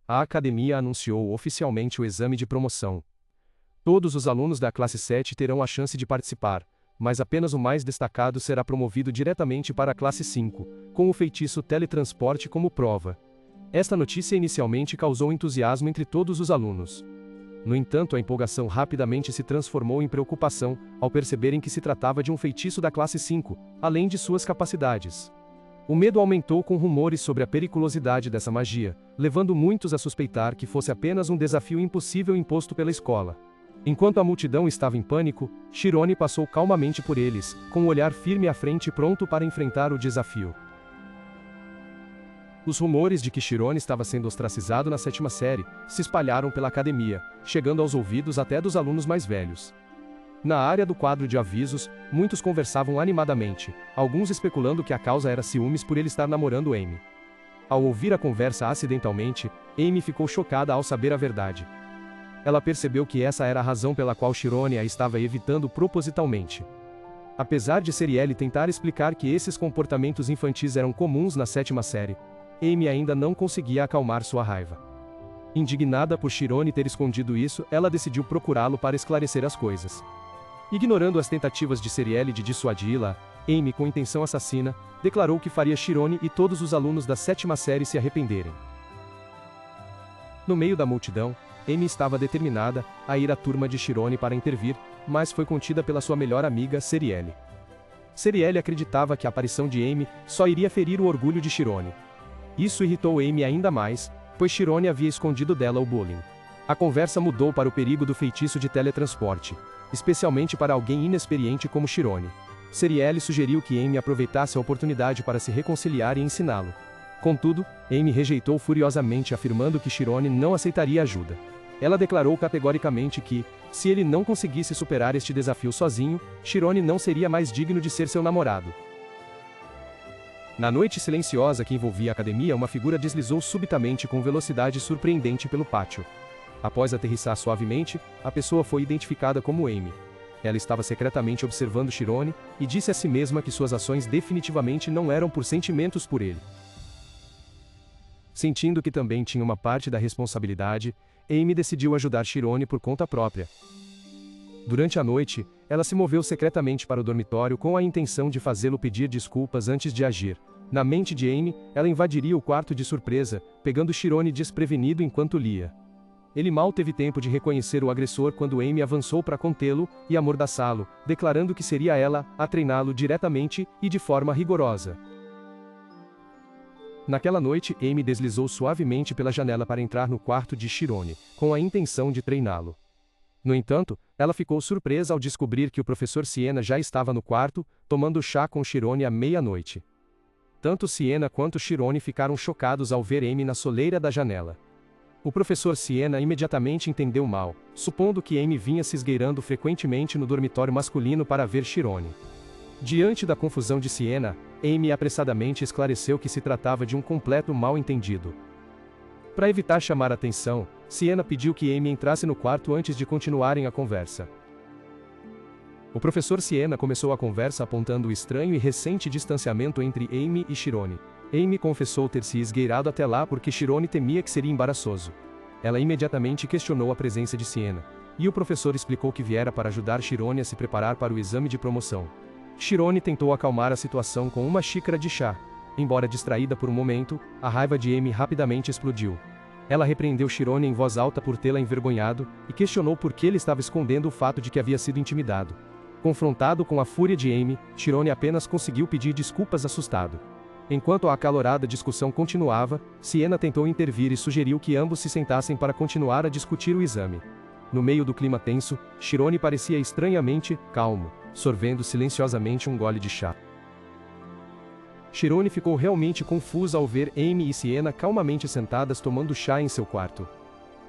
a academia anunciou oficialmente o exame de promoção. Todos os alunos da classe 7 terão a chance de participar, mas apenas o mais destacado será promovido diretamente para a classe 5, com o feitiço teletransporte como prova. Esta notícia inicialmente causou entusiasmo entre todos os alunos. No entanto, a empolgação rapidamente se transformou em preocupação, ao perceberem que se tratava de um feitiço da classe 5, além de suas capacidades. O medo aumentou com rumores sobre a periculosidade dessa magia, levando muitos a suspeitar que fosse apenas um desafio impossível imposto pela escola. Enquanto a multidão estava em pânico, Shirone passou calmamente por eles, com o olhar firme à frente e pronto para enfrentar o desafio. Os rumores de que Shirone estava sendo ostracizado na 7ª série se espalharam pela academia, chegando aos ouvidos até dos alunos mais velhos. Na área do quadro de avisos, muitos conversavam animadamente, alguns especulando que a causa era ciúmes por ele estar namorando Amy. Ao ouvir a conversa acidentalmente, Amy ficou chocada ao saber a verdade. Ela percebeu que essa era a razão pela qual Shirone a estava evitando propositalmente. Apesar de Serielle tentar explicar que esses comportamentos infantis eram comuns na 7ª série, Amy ainda não conseguia acalmar sua raiva. Indignada por Shirone ter escondido isso, ela decidiu procurá-lo para esclarecer as coisas. Ignorando as tentativas de Serielle de dissuadi-la, Amy, com intenção assassina, declarou que faria Shirone e todos os alunos da 7ª série se arrependerem. No meio da multidão, Amy estava determinada a ir à turma de Shirone para intervir, mas foi contida pela sua melhor amiga, Serielle. Serielle acreditava que a aparição de Amy só iria ferir o orgulho de Shirone. Isso irritou Amy ainda mais, pois Shirone havia escondido dela o bullying. A conversa mudou para o perigo do feitiço de teletransporte, especialmente para alguém inexperiente como Shirone. Serielle sugeriu que Amy aproveitasse a oportunidade para se reconciliar e ensiná-lo. Contudo, Amy rejeitou furiosamente, afirmando que Shirone não aceitaria ajuda. Ela declarou categoricamente que, se ele não conseguisse superar este desafio sozinho, Shirone não seria mais digno de ser seu namorado. Na noite silenciosa que envolvia a academia, uma figura deslizou subitamente com velocidade surpreendente pelo pátio. Após aterrissar suavemente, a pessoa foi identificada como Amy. Ela estava secretamente observando Shirone, e disse a si mesma que suas ações definitivamente não eram por sentimentos por ele. Sentindo que também tinha uma parte da responsabilidade, Amy decidiu ajudar Shirone por conta própria. Durante a noite, ela se moveu secretamente para o dormitório com a intenção de fazê-lo pedir desculpas antes de agir. Na mente de Amy, ela invadiria o quarto de surpresa, pegando Shirone desprevenido enquanto lia. Ele mal teve tempo de reconhecer o agressor quando Amy avançou para contê-lo e amordaçá-lo, declarando que seria ela a treiná-lo diretamente e de forma rigorosa. Naquela noite, Amy deslizou suavemente pela janela para entrar no quarto de Shirone, com a intenção de treiná-lo. No entanto, ela ficou surpresa ao descobrir que o professor Siena já estava no quarto, tomando chá com Shirone à meia-noite. Tanto Siena quanto Shirone ficaram chocados ao ver Amy na soleira da janela. O professor Siena imediatamente entendeu mal, supondo que Amy vinha se esgueirando frequentemente no dormitório masculino para ver Shirone. Diante da confusão de Siena, Amy apressadamente esclareceu que se tratava de um completo mal-entendido. Para evitar chamar a atenção, Siena pediu que Amy entrasse no quarto antes de continuarem a conversa. O professor Siena começou a conversa apontando o estranho e recente distanciamento entre Amy e Shirone. Amy confessou ter se esgueirado até lá porque Shirone temia que seria embaraçoso. Ela imediatamente questionou a presença de Siena, e o professor explicou que viera para ajudar Shirone a se preparar para o exame de promoção. Shirone tentou acalmar a situação com uma xícara de chá. Embora distraída por um momento, a raiva de Amy rapidamente explodiu. Ela repreendeu Shirone em voz alta por tê-la envergonhado, e questionou por que ele estava escondendo o fato de que havia sido intimidado. Confrontado com a fúria de Amy, Shirone apenas conseguiu pedir desculpas assustado. Enquanto a acalorada discussão continuava, Siena tentou intervir e sugeriu que ambos se sentassem para continuar a discutir o exame. No meio do clima tenso, Shirone parecia estranhamente calmo, sorvendo silenciosamente um gole de chá. Shirone ficou realmente confusa ao ver Amy e Siena calmamente sentadas tomando chá em seu quarto.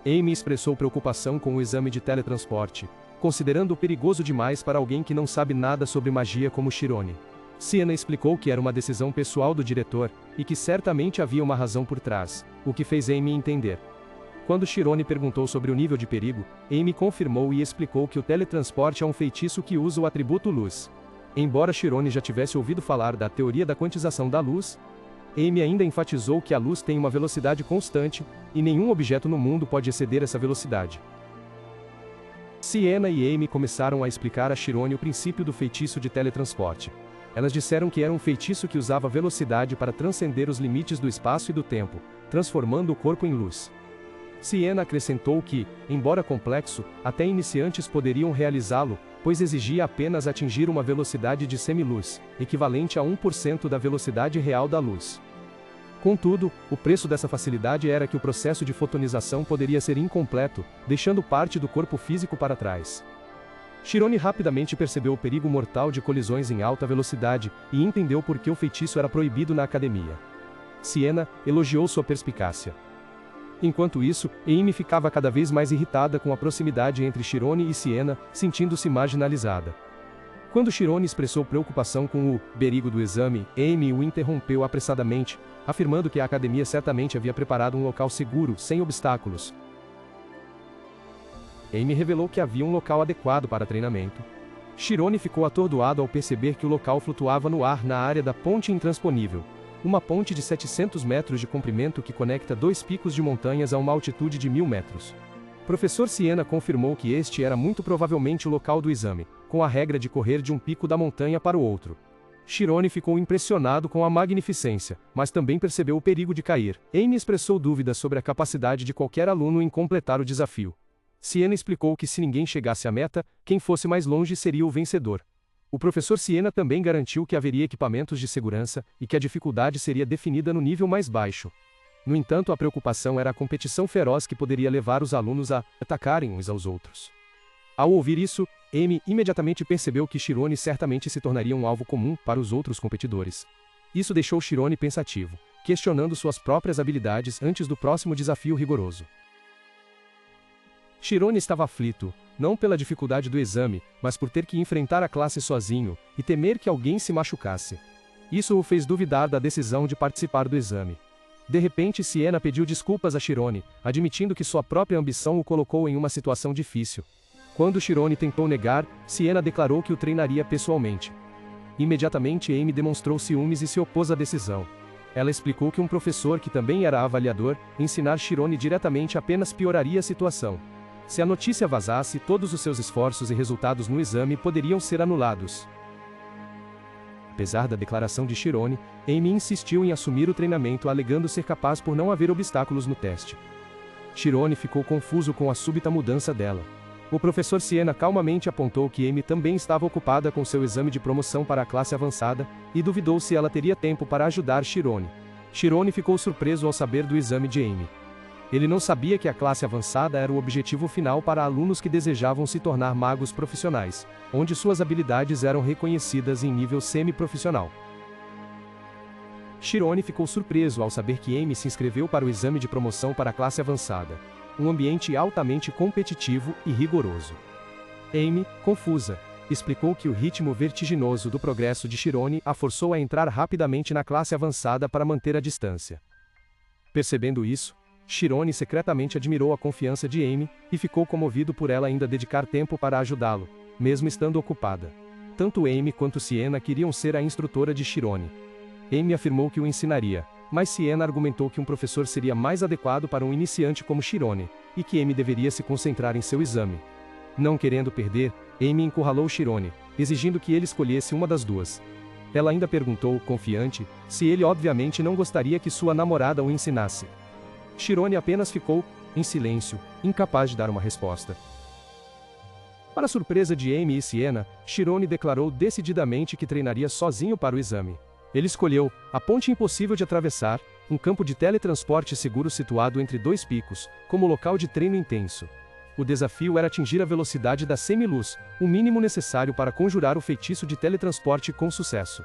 Amy expressou preocupação com o exame de teletransporte, considerando-o perigoso demais para alguém que não sabe nada sobre magia como Shirone. Siena explicou que era uma decisão pessoal do diretor, e que certamente havia uma razão por trás, o que fez Amy entender. Quando Shirone perguntou sobre o nível de perigo, Amy confirmou e explicou que o teletransporte é um feitiço que usa o atributo luz. Embora Shirone já tivesse ouvido falar da teoria da quantização da luz, Amy ainda enfatizou que a luz tem uma velocidade constante, e nenhum objeto no mundo pode exceder essa velocidade. Sienna e Amy começaram a explicar a Chirone o princípio do feitiço de teletransporte. Elas disseram que era um feitiço que usava velocidade para transcender os limites do espaço e do tempo, transformando o corpo em luz. Sienna acrescentou que, embora complexo, até iniciantes poderiam realizá-lo, pois exigia apenas atingir uma velocidade de semiluz, equivalente a 1% da velocidade real da luz. Contudo, o preço dessa facilidade era que o processo de fotonização poderia ser incompleto, deixando parte do corpo físico para trás. Chirone rapidamente percebeu o perigo mortal de colisões em alta velocidade, e entendeu por que o feitiço era proibido na academia. Sienna elogiou sua perspicácia. Enquanto isso, Amy ficava cada vez mais irritada com a proximidade entre Chirone e Sienna, sentindo-se marginalizada. Quando Chirone expressou preocupação com o perigo do exame, Amy o interrompeu apressadamente, afirmando que a academia certamente havia preparado um local seguro, sem obstáculos. Amy revelou que havia um local adequado para treinamento. Chirone ficou atordoado ao perceber que o local flutuava no ar na área da Ponte Intransponível, uma ponte de 700 metros de comprimento que conecta dois picos de montanhas a uma altitude de 1000 metros. Professor Sienna confirmou que este era muito provavelmente o local do exame, com a regra de correr de um pico da montanha para o outro. Chirone ficou impressionado com a magnificência, mas também percebeu o perigo de cair. Amy expressou dúvidas sobre a capacidade de qualquer aluno em completar o desafio. Sienna explicou que se ninguém chegasse à meta, quem fosse mais longe seria o vencedor. O professor Sienna também garantiu que haveria equipamentos de segurança, e que a dificuldade seria definida no nível mais baixo. No entanto, a preocupação era a competição feroz que poderia levar os alunos a atacarem uns aos outros. Ao ouvir isso, Amy imediatamente percebeu que Chirone certamente se tornaria um alvo comum para os outros competidores. Isso deixou Chirone pensativo, questionando suas próprias habilidades antes do próximo desafio rigoroso. Chirone estava aflito, não pela dificuldade do exame, mas por ter que enfrentar a classe sozinho, e temer que alguém se machucasse. Isso o fez duvidar da decisão de participar do exame. De repente, Sienna pediu desculpas a Chirone, admitindo que sua própria ambição o colocou em uma situação difícil. Quando Chirone tentou negar, Sienna declarou que o treinaria pessoalmente. Imediatamente Amy demonstrou ciúmes e se opôs à decisão. Ela explicou que um professor que também era avaliador, ensinar Chirone diretamente apenas pioraria a situação. Se a notícia vazasse, todos os seus esforços e resultados no exame poderiam ser anulados. Apesar da declaração de Chirone, Amy insistiu em assumir o treinamento alegando ser capaz por não haver obstáculos no teste. Chirone ficou confuso com a súbita mudança dela. O professor Sienna calmamente apontou que Amy também estava ocupada com seu exame de promoção para a classe avançada, e duvidou se ela teria tempo para ajudar Chirone. Chirone ficou surpreso ao saber do exame de Amy. Ele não sabia que a classe avançada era o objetivo final para alunos que desejavam se tornar magos profissionais, onde suas habilidades eram reconhecidas em nível semi-profissional. Chirone ficou surpreso ao saber que Amy se inscreveu para o exame de promoção para a classe avançada, um ambiente altamente competitivo e rigoroso. Amy, confusa, explicou que o ritmo vertiginoso do progresso de Chirone a forçou a entrar rapidamente na classe avançada para manter a distância. Percebendo isso, Chirone secretamente admirou a confiança de Amy, e ficou comovido por ela ainda dedicar tempo para ajudá-lo, mesmo estando ocupada. Tanto Amy quanto Sienna queriam ser a instrutora de Chirone. Amy afirmou que o ensinaria, mas Sienna argumentou que um professor seria mais adequado para um iniciante como Chirone, e que Amy deveria se concentrar em seu exame. Não querendo perder, Amy encurralou Chirone, exigindo que ele escolhesse uma das duas. Ela ainda perguntou, confiante, se ele obviamente não gostaria que sua namorada o ensinasse. Chirone apenas ficou, em silêncio, incapaz de dar uma resposta. Para surpresa de Amy e Sienna, Chirone declarou decididamente que treinaria sozinho para o exame. Ele escolheu a ponte impossível de atravessar, um campo de teletransporte seguro situado entre dois picos, como local de treino intenso. O desafio era atingir a velocidade da semiluz, o mínimo necessário para conjurar o feitiço de teletransporte com sucesso.